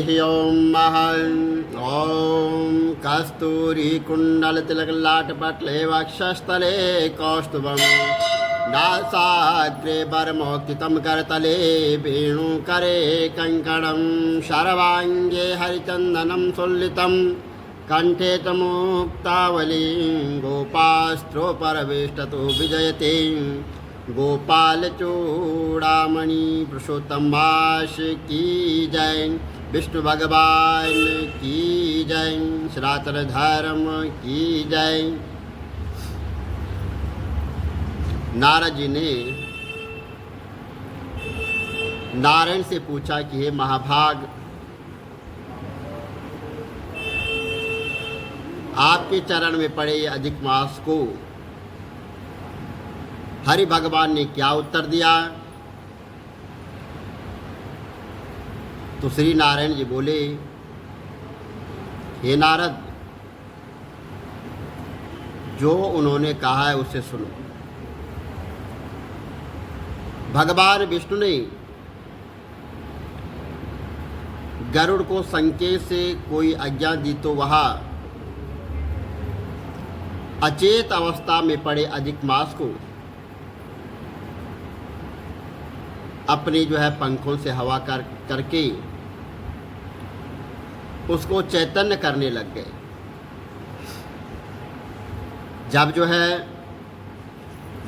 हरि ओम ओम कस्तूरी कुंडल तिलक लाटपटले वक्षस्थले कौस्तुभम नासाग्रे वरमौक्तिकं करतले वेणुकरे कंकणं शर्वांगे हरिचंदनं सुल्लितं कंठे च मुक्तावली गोपास्त्रोपरवेष्टतो विजयते गोपाल चूड़ामणि पुरुषोत्तम मास की जय। विष्णु भगवान की जय। सनातन धर्म की जय। नारद जी ने नारायण से पूछा कि हे महाभाग, आपके चरण में पड़े अधिक मास को हरि भगवान ने क्या उत्तर दिया? तो श्री नारायण जी बोले, हे नारद, जो उन्होंने कहा है उसे सुनो। भगवान विष्णु ने गरुड़ को संकेत से कोई आज्ञा दी तो वह अचेत अवस्था में पड़े अधिक मास को अपने पंखों से हवा करके उसको चैतन्य करने लग गए। जब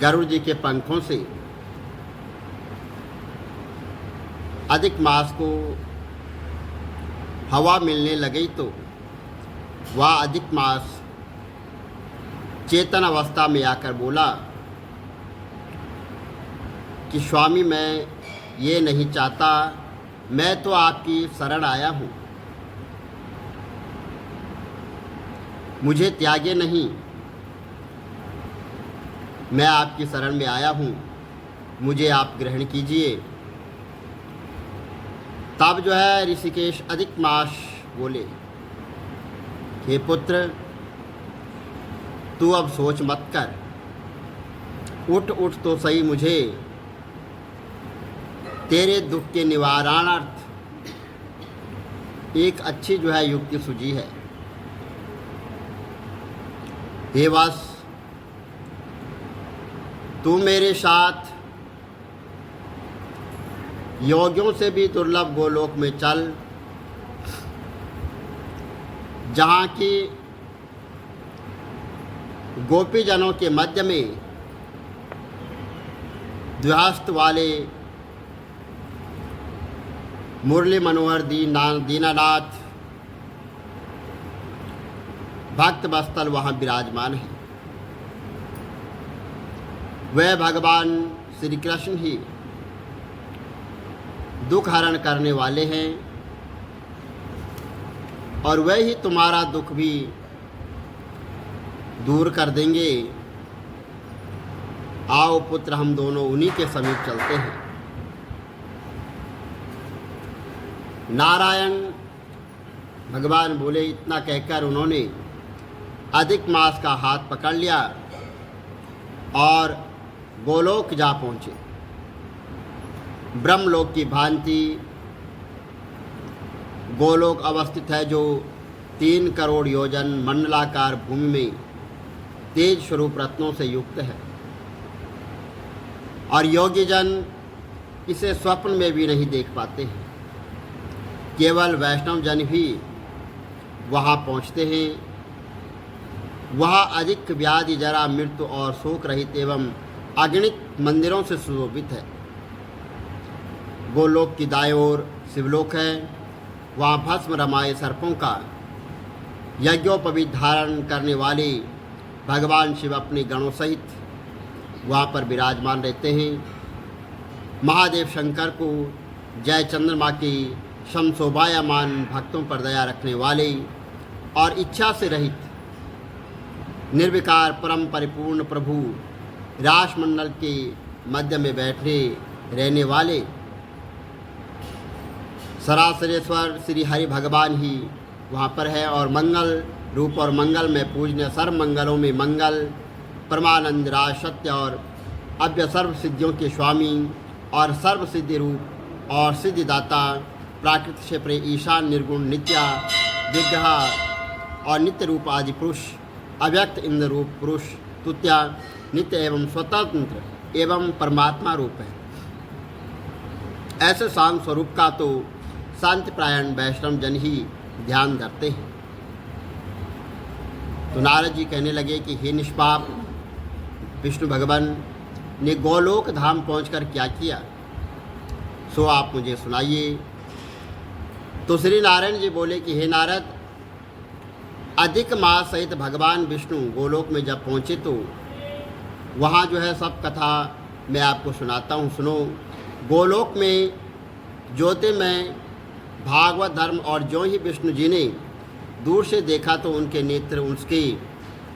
गरुड़ जी के पंखों से अधिक मास को हवा मिलने लगी तो वह अधिक मास चेतन अवस्था में आकर बोला कि स्वामी, मैं ये नहीं चाहता, मैं तो आपकी शरण आया हूँ, मुझे त्यागे नहीं, मैं आपकी शरण में आया हूँ, मुझे आप ग्रहण कीजिए। तब ऋषिकेश अधिक मास बोले, हे पुत्र, तू अब सोच मत कर, उठ तो सही, मुझे तेरे दुख के निवारणार्थ एक अच्छी युक्ति सूझी है। हे वत्स, तू मेरे साथ योगियों से भी दुर्लभ गोलोक में चल, जहाँ की गोपीजनों के मध्य में द्वहस्त वाले मुरली मनोहर दीनानाथ भक्त बस्तल वहाँ विराजमान है। वह भगवान श्री कृष्ण ही दुख हरण करने वाले हैं और वह ही तुम्हारा दुख भी दूर कर देंगे। आओ पुत्र, हम दोनों उन्हीं के समीप चलते हैं। नारायण भगवान बोले। इतना कहकर उन्होंने अधिक मास का हाथ पकड़ लिया और गोलोक जा पहुँचे। ब्रह्मलोक की भांति गोलोक अवस्थित है, जो 3 करोड़ योजन मंडलाकार भूमि में तेज स्वरूप रत्नों से युक्त है और योगी जन इसे स्वप्न में भी नहीं देख पाते हैं। केवल वैष्णव जन ही वहाँ पहुँचते हैं। वह अधिक व्याधि, जरा, मृत्यु और शोक रहित एवं अगणित मंदिरों से सुशोभित है। गोलोक की दाईं ओर शिवलोक है। वहाँ भस्म रमाए सर्पों का यज्ञोपवीत धारण करने वाले भगवान शिव अपने गणों सहित वहाँ पर विराजमान रहते हैं। महादेव शंकर को जय चंद्रमा की शमशोभायमान भक्तों पर दया रखने वाले और इच्छा से रहित निर्विकार परम परिपूर्ण प्रभु रासमंडल के मध्य में बैठे रहने वाले सरासरेश्वर श्री हरि भगवान ही वहाँ पर है और मंगल रूप और मंगल में पूजनीय सर्व मंगलों में मंगल परमानंद राज सत्य और अव्य सर्व सिद्धियों के स्वामी और सर्व सिद्धि रूप और सिद्धिदाता प्राकृत से परे ईशान निर्गुण नित्या विग्रह और नित्य रूप आदि पुरुष, अव्यक्त इंद्र रूप पुरुष तुत्या नित्य एवं स्वतंत्र एवं परमात्मा रूप है। ऐसे शांत स्वरूप का तो शांतिपरायण वैष्णव जन ही ध्यान करते हैं। तो नारद जी कहने लगे कि हे निष्पाप विष्णु भगवान ने गोलोक धाम पहुंचकर क्या किया, सो आप मुझे सुनाइए। तो श्री नारायण जी बोले कि हे नारद, अधिक मास सहित भगवान विष्णु गोलोक में जब पहुँचे तो वहाँ जो है सब कथा मैं आपको सुनाता हूँ, सुनो। गोलोक में ज्योतिर्मय भागवत धर्म और जो ही विष्णु जी ने दूर से देखा तो उनके नेत्र उसके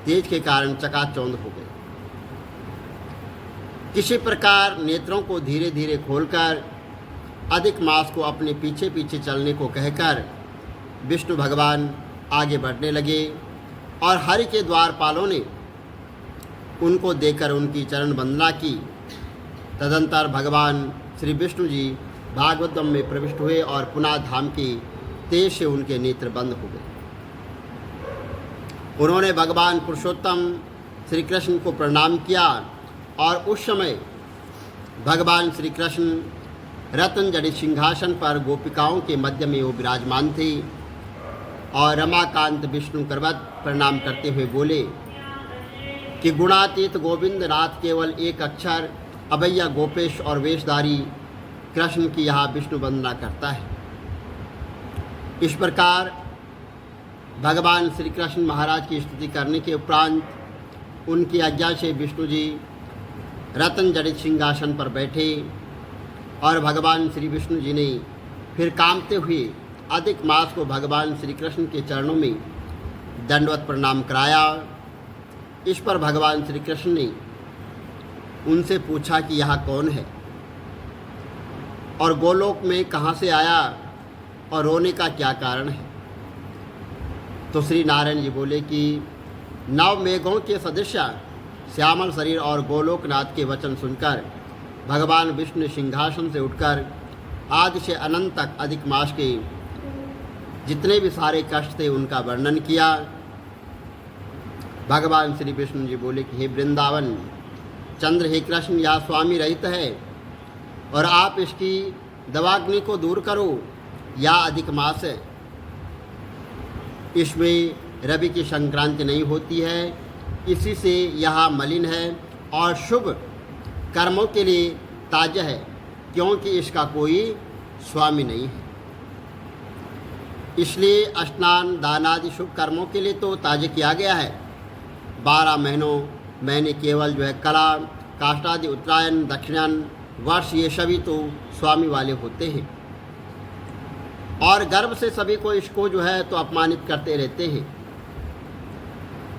तेज के कारण चकाचौंध हो गए। किसी प्रकार नेत्रों को धीरे धीरे खोलकर अधिक मास को अपने पीछे पीछे चलने को कहकर विष्णु भगवान आगे बढ़ने लगे और हरि के द्वारपालों ने उनको देखकर उनकी चरण वंदना की। तदंतर भगवान श्री विष्णु जी भागवतम में प्रविष्ट हुए और पुनः धाम की तेज से उनके नेत्र बंद हो गए। उन्होंने भगवान पुरुषोत्तम श्री कृष्ण को प्रणाम किया और उस समय भगवान श्री कृष्ण रत्न जड़ित सिंहासन पर गोपिकाओं के मध्य में वो विराजमान थे और रमाकांत विष्णु करवत प्रणाम करते हुए बोले कि गुणातीत गोविंद नाथ केवल एक अक्षर अभैया गोपेश और वेशधारी कृष्ण की यहाँ विष्णु वंदना करता है। इस प्रकार भगवान श्री कृष्ण महाराज की स्तुति करने के उपरांत उनकी आज्ञा से विष्णु जी रत्न जड़ित सिंहासन पर बैठे और भगवान श्री विष्णु जी ने फिर कामते हुए अधिक मास को भगवान श्री कृष्ण के चरणों में दंडवत प्रणाम कराया। इस पर भगवान श्री कृष्ण ने उनसे पूछा कि यह कौन है और गोलोक में कहाँ से आया और रोने का क्या कारण है। तो श्री नारायण जी बोले कि नव मेघों के सदृश श्यामल शरीर और गोलोकनाथ के वचन सुनकर भगवान विष्णु सिंहासन से उठकर आदि से अनंत तक अधिक मास के जितने भी सारे कष्ट थे उनका वर्णन किया। भगवान श्री विष्णु जी बोले कि हे वृंदावन चंद्र, हे कृष्ण, यह स्वामी रहित है और आप इसकी दवाग्नि को दूर करो। या अधिक मास है, इसमें रवि की संक्रांति नहीं होती है, इसी से यह मलिन है और शुभ कर्मों के लिए ताजा है, क्योंकि इसका कोई स्वामी नहीं है। इसलिए स्नान दान आदि शुभ कर्मों के लिए तो ताजा किया गया है। 12 महीनों मैंने केवल जो है कला काष्ठादि उत्तरायण दक्षिणायन वर्ष ये सभी तो स्वामी वाले होते हैं और गर्व से सभी को इसको जो है तो अपमानित करते रहते हैं।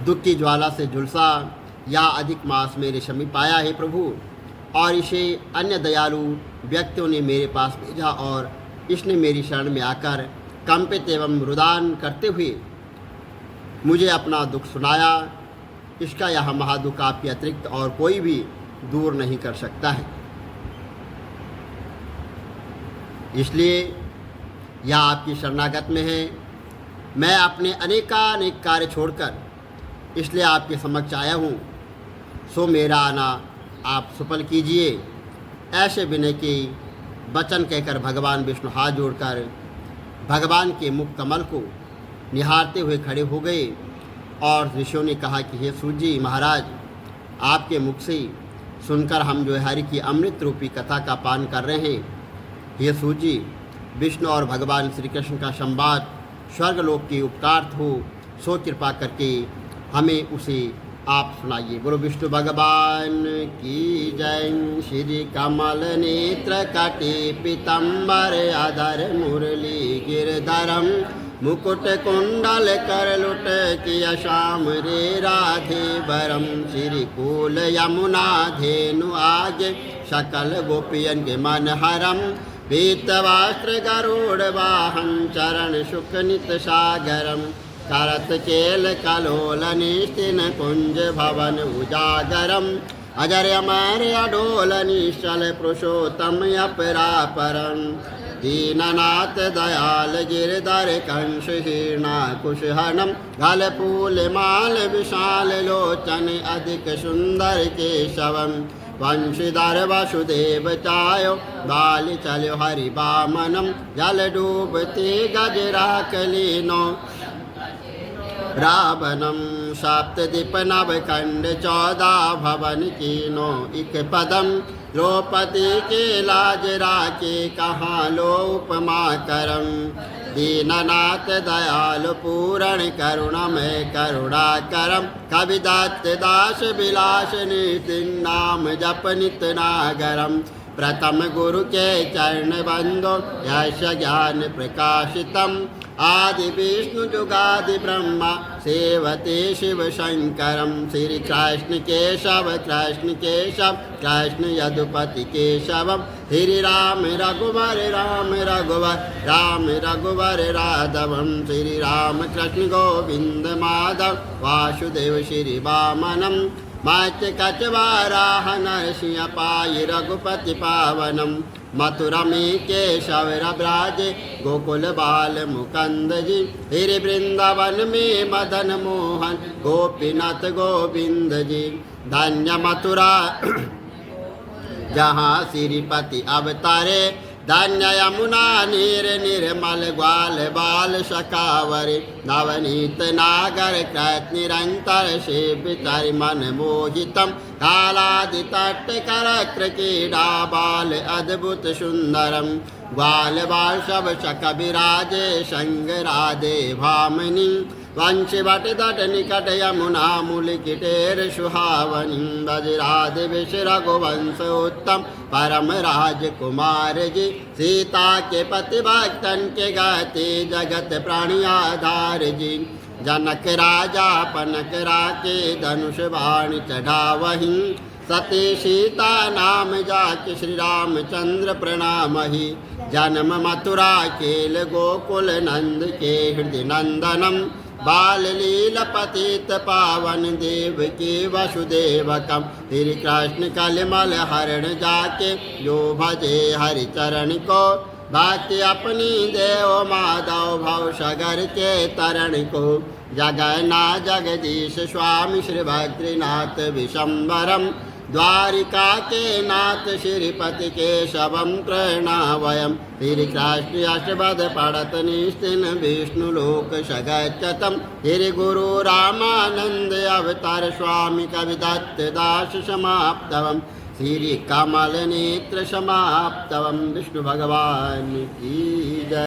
दुख की ज्वाला से झुलसा या अधिक मास मेरे समीप आया है प्रभु, और इसे अन्य दयालु व्यक्तियों ने मेरे पास भेजा और इसने मेरी शरण में आकर कंपित एवं रुदान करते हुए मुझे अपना दुख सुनाया। इसका यह महादुख आपके अतिरिक्त और कोई भी दूर नहीं कर सकता है। इसलिए यह आपकी शरणागत में है। मैं अपने अनेकानेक कार्य छोड़कर इसलिए आपके समक्ष आया हूँ, सो मेरा आना आप सफल कीजिए। ऐसे विनय के वचन कहकर भगवान विष्णु हाथ जोड़कर भगवान के मुख कमल को निहारते हुए खड़े हो गए और ऋषियों ने कहा कि हे सूत जी महाराज, आपके मुख से सुनकर हम जो है हरि की अमृत रूपी कथा का पान कर रहे हैं। हे सूत जी, विष्णु और भगवान श्री कृष्ण का संवाद स्वर्गलोक की उपकार्थ हो, सो कृपा करके हमें उसे आप सुनाइए। बोलो विष्णु भगवान की जय। श्री कमल नेत्र कटे पीतम्बर अधर मुरली गिरधरम मुकुट कुंडल कर लुट किया श्याम रे राधे बरम। श्री कूल यमुना धेनु आगे सकल गोपियन के मन हरम। पीत वस्त्र गरुड़ वाहन चरण शुक नित सागरम। करत केल कलोल निस्तिन कुंज भवन उजागरम। अजर अमर अडोल निश्चल पुरुषोत्तम अपरापरम। दीननाथ दयाल गिरधर कंस हीर्णा कुशहनम गल फूल माल विशाल लोचन अधिक सुंदर केशवम वंशीधर वसुदेव चायो बाल चलो हरि बामनम जल डूबते गजरा कलीनो रावणम सप्तदीप नवखंड 14 भवन कीनो इक पदम द्रौपदी के लाज राखे कहाँ लो उपमा करम दीननाथ दयाल पूरण करुणमय करुणा करम कवि दत्त दास विलास नितिन नाम जप नित नागरम प्रथम गुरु के चरण बंदो यश ज्ञान प्रकाशितम आदि विष्णु जुगादि ब्रह्मा सेवते शिव शंकरम श्री कृष्ण केशव कृष्ण यदुपति केशवम श्री राम रघुवर राम रघुवर राघवम श्री राम कृष्ण गोविंद माधव वासुदेव श्री वामनम मत्स्य कचवाराह नरसिंह पाई रघुपति पावनम मथुरा में केशव ब्राजे गोकुल बाल मुकंद जी श्री वृंदावन में मदन मोहन गोपीनाथ गोविंद जी धन्य मथुरा जहाँ श्रीपति अवतारे धन्य यमुना नीर निर्मल ग्वाल बाल शकावरी नवनीत नागर कृत निरंतर सेवितर मन मोहितम कालादि तट कर क्रीडा बाल अद्भुत सुंदरम ग्वाल बाल शब शक विराजे संग राधे भामनी वंशी वट तट निकट यमुना मूल किटेर सुहावनी बजराधे विष रघुवंश उत्तम परम राजकुमार जी सीता के पति भक्तन के गाते जगत प्राणी आधार जी जनक राजा पनक राके धनुष बाण चढ़ावही सती सीता नाम जाके श्री रामचंद्र प्रणामहि जन्म मथुरा केल गोकुल नंद के हृदय नंदनम बाल लील पतित पावन देव की वसुदेवकम श्री कृष्ण कलिमल हरण जाके जो भजे हरि चरण को भक्ति अपनी देव माधव भव सगर के तरण को जगन्ना जगदीश स्वामी श्री बद्रीनाथ विशंबरम द्वारिका के नाथ श्रीपति केशवम प्रणावयम श्री कृष्ण अष्टपद पढ़त निस्तिन विष्णु लोक सगच्छतम श्री गुरु रामानंद अवतार स्वामी कवि दत्त दास समाप्तवम श्री कमल नेत्र समाप्तवम विष्णु भगवान की जय।